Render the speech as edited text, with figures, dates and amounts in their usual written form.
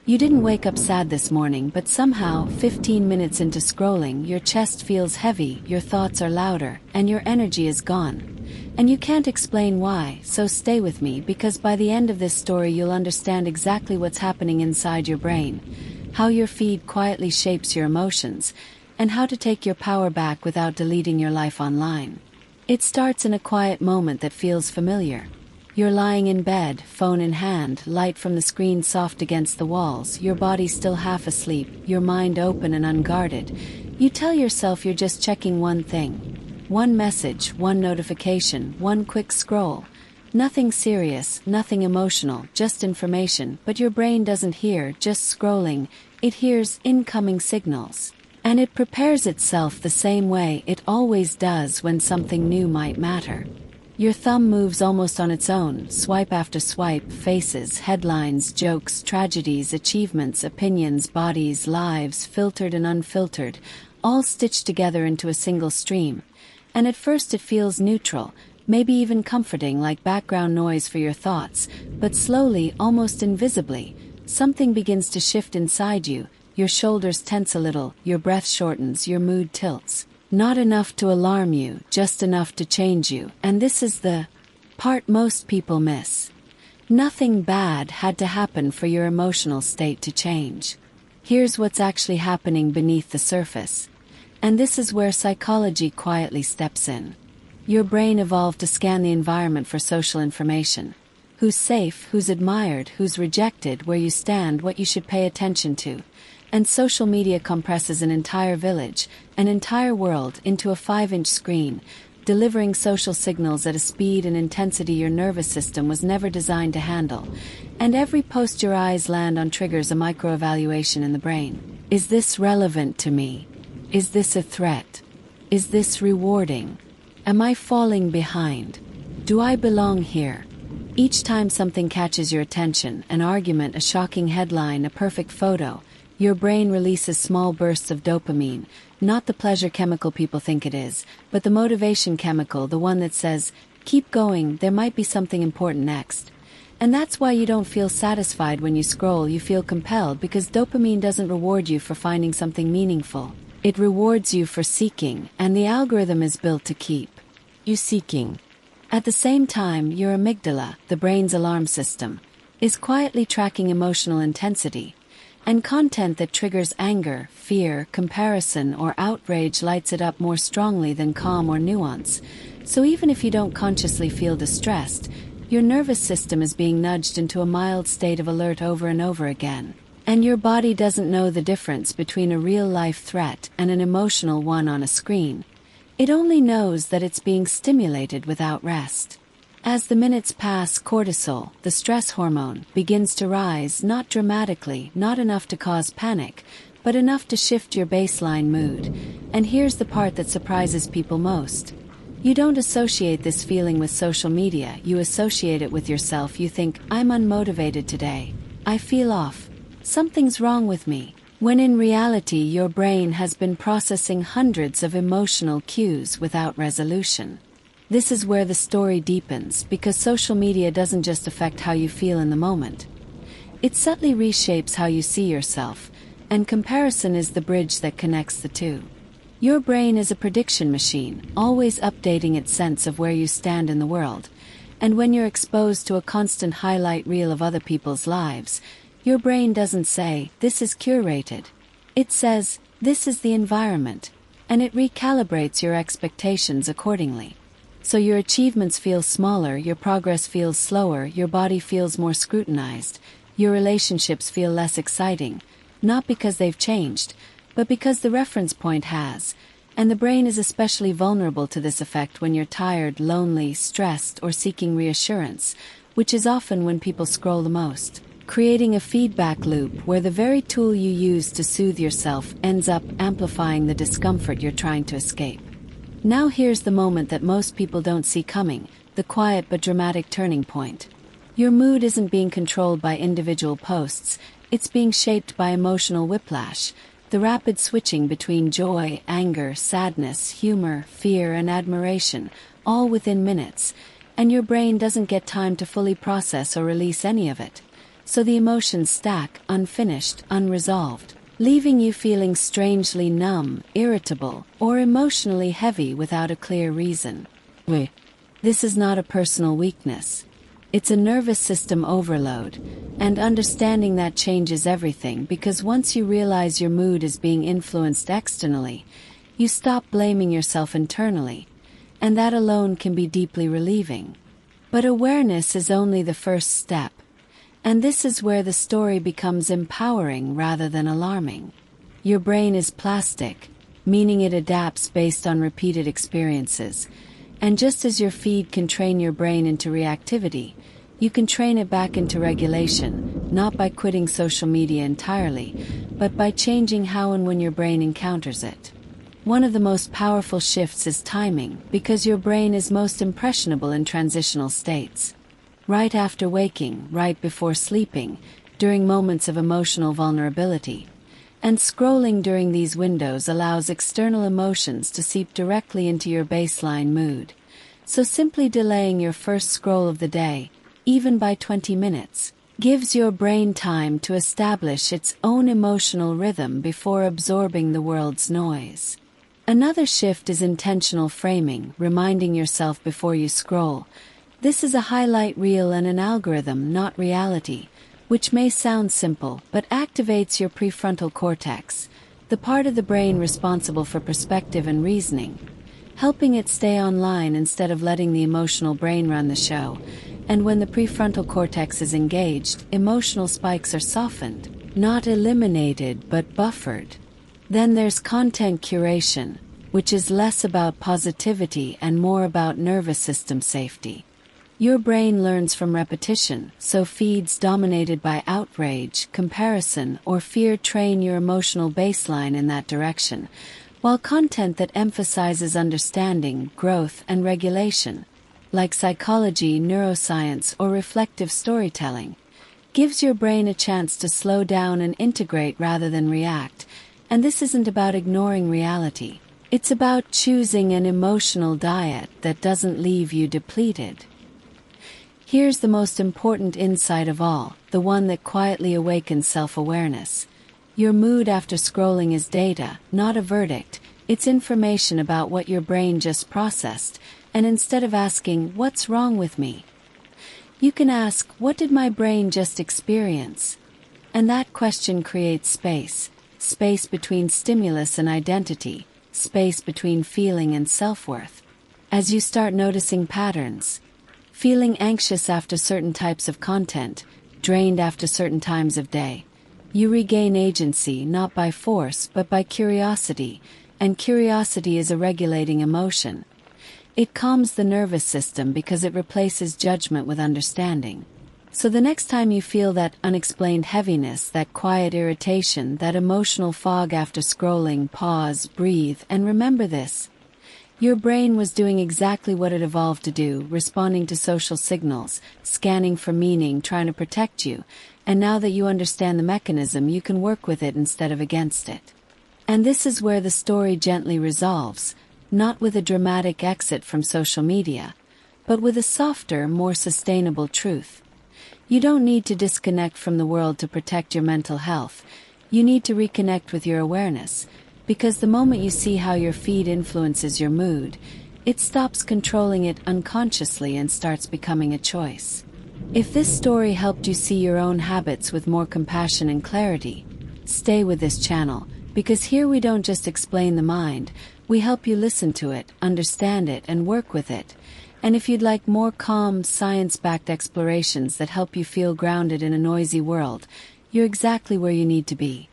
You didn't wake up sad this morning, but somehow, 15 minutes into scrolling, your chest feels heavy, your thoughts are louder, and your energy is gone. And you can't explain why, so stay with me, because by the end of this story you'll understand exactly what's happening inside your brain, how your feed quietly shapes your emotions, and how to take your power back without deleting your life online. It starts in a quiet moment that feels familiar. You're lying in bed, phone in hand, light from the screen soft against the walls, your body still half asleep, your mind open and unguarded. You tell yourself you're just checking one thing. One message, one notification, one quick scroll. Nothing serious, nothing emotional, just information, but your brain doesn't hear just scrolling, it hears incoming signals. And it prepares itself the same way it always does when something new might matter. Your thumb moves almost on its own, swipe after swipe, faces, headlines, jokes, tragedies, achievements, opinions, bodies, lives, filtered and unfiltered, all stitched together into a single stream. And at first it feels neutral, maybe even comforting, like background noise for your thoughts, but slowly, almost invisibly, something begins to shift inside you. Your shoulders tense a little, your breath shortens, your mood tilts. Not enough to alarm you, just enough to change you, and this is the part most people miss. Nothing bad had to happen for your emotional state to change. Here's what's actually happening beneath the surface. And this is where psychology quietly steps in. Your brain evolved to scan the environment for social information. Who's safe, who's admired, who's rejected, where you stand, what you should pay attention to. And social media compresses an entire village, an entire world, into a 5-inch screen, delivering social signals at a speed and intensity your nervous system was never designed to handle. And every post your eyes land on triggers a microevaluation in the brain. Is this relevant to me? Is this a threat? Is this rewarding? Am I falling behind? Do I belong here? Each time something catches your attention, an argument, a shocking headline, a perfect photo, your brain releases small bursts of dopamine, not the pleasure chemical people think it is, but the motivation chemical, the one that says, keep going, there might be something important next. And that's why you don't feel satisfied when you scroll, you feel compelled, because dopamine doesn't reward you for finding something meaningful. It rewards you for seeking, and the algorithm is built to keep you seeking. At the same time, your amygdala, the brain's alarm system, is quietly tracking emotional intensity. And content that triggers anger, fear, comparison, or outrage lights it up more strongly than calm or nuance. So even if you don't consciously feel distressed, your nervous system is being nudged into a mild state of alert over and over again. And your body doesn't know the difference between a real-life threat and an emotional one on a screen. It only knows that it's being stimulated without rest. As the minutes pass, cortisol, the stress hormone, begins to rise, not dramatically, not enough to cause panic, but enough to shift your baseline mood. And here's the part that surprises people most. You don't associate this feeling with social media, you associate it with yourself. You think, I'm unmotivated today. I feel off. Something's wrong with me. When in reality, your brain has been processing hundreds of emotional cues without resolution. This is where the story deepens, because social media doesn't just affect how you feel in the moment. It subtly reshapes how you see yourself, and comparison is the bridge that connects the two. Your brain is a prediction machine, always updating its sense of where you stand in the world, and when you're exposed to a constant highlight reel of other people's lives, your brain doesn't say, this is curated. It says, this is the environment, and it recalibrates your expectations accordingly. So your achievements feel smaller, your progress feels slower, your body feels more scrutinized, your relationships feel less exciting, not because they've changed, but because the reference point has. And the brain is especially vulnerable to this effect when you're tired, lonely, stressed, or seeking reassurance, which is often when people scroll the most, creating a feedback loop where the very tool you use to soothe yourself ends up amplifying the discomfort you're trying to escape. Now here's the moment that most people don't see coming, the quiet but dramatic turning point. Your mood isn't being controlled by individual posts, it's being shaped by emotional whiplash, the rapid switching between joy, anger, sadness, humor, fear, and admiration, all within minutes, and your brain doesn't get time to fully process or release any of it. so the emotions stack, unfinished, unresolved, leaving you feeling strangely numb, irritable, or emotionally heavy without a clear reason. This is not a personal weakness. It's a nervous system overload, and understanding that changes everything, because once you realize your mood is being influenced externally, you stop blaming yourself internally, and that alone can be deeply relieving. But awareness is only the first step, and this is where the story becomes empowering rather than alarming. Your brain is plastic, meaning it adapts based on repeated experiences, and just as your feed can train your brain into reactivity, you can train it back into regulation, not by quitting social media entirely, but by changing how and when your brain encounters it. One of the most powerful shifts is timing, because your brain is most impressionable in transitional states. Right after waking, right before sleeping, during moments of emotional vulnerability. And scrolling during these windows allows external emotions to seep directly into your baseline mood. So simply delaying your first scroll of the day, even by 20 minutes, gives your brain time to establish its own emotional rhythm before absorbing the world's noise. Another shift is intentional framing, reminding yourself before you scroll. This is a highlight reel and an algorithm, not reality, which may sound simple but activates your prefrontal cortex, the part of the brain responsible for perspective and reasoning, helping it stay online instead of letting the emotional brain run the show. And when the prefrontal cortex is engaged, emotional spikes are softened, not eliminated but buffered. Then there's content curation, which is less about positivity and more about nervous system safety. Your brain learns from repetition, so feeds dominated by outrage, comparison, or fear train your emotional baseline in that direction, while content that emphasizes understanding, growth, and regulation, like psychology, neuroscience, or reflective storytelling, gives your brain a chance to slow down and integrate rather than react. And this isn't about ignoring reality. It's about choosing an emotional diet that doesn't leave you depleted. Here's the most important insight of all, the one that quietly awakens self-awareness. Your mood after scrolling is data, not a verdict. It's information about what your brain just processed, and instead of asking, "What's wrong with me?" you can ask, "What did my brain just experience?" And that question creates space. Space between stimulus and identity, space between feeling and self-worth. As you start noticing patterns, feeling anxious after certain types of content, drained after certain times of day, you regain agency not by force but by curiosity, and curiosity is a regulating emotion. It calms the nervous system because it replaces judgment with understanding. So the next time you feel that unexplained heaviness, that quiet irritation, that emotional fog after scrolling, pause, breathe, and remember this. Your brain was doing exactly what it evolved to do, responding to social signals, scanning for meaning, trying to protect you, and now that you understand the mechanism, you can work with it instead of against it. And this is where the story gently resolves, not with a dramatic exit from social media, but with a softer, more sustainable truth. You don't need to disconnect from the world to protect your mental health. You need to reconnect with your awareness, because the moment you see how your feed influences your mood, it stops controlling it unconsciously and starts becoming a choice. If this story helped you see your own habits with more compassion and clarity, stay with this channel, because here we don't just explain the mind, we help you listen to it, understand it, and work with it. And if you'd like more calm, science-backed explorations that help you feel grounded in a noisy world, you're exactly where you need to be.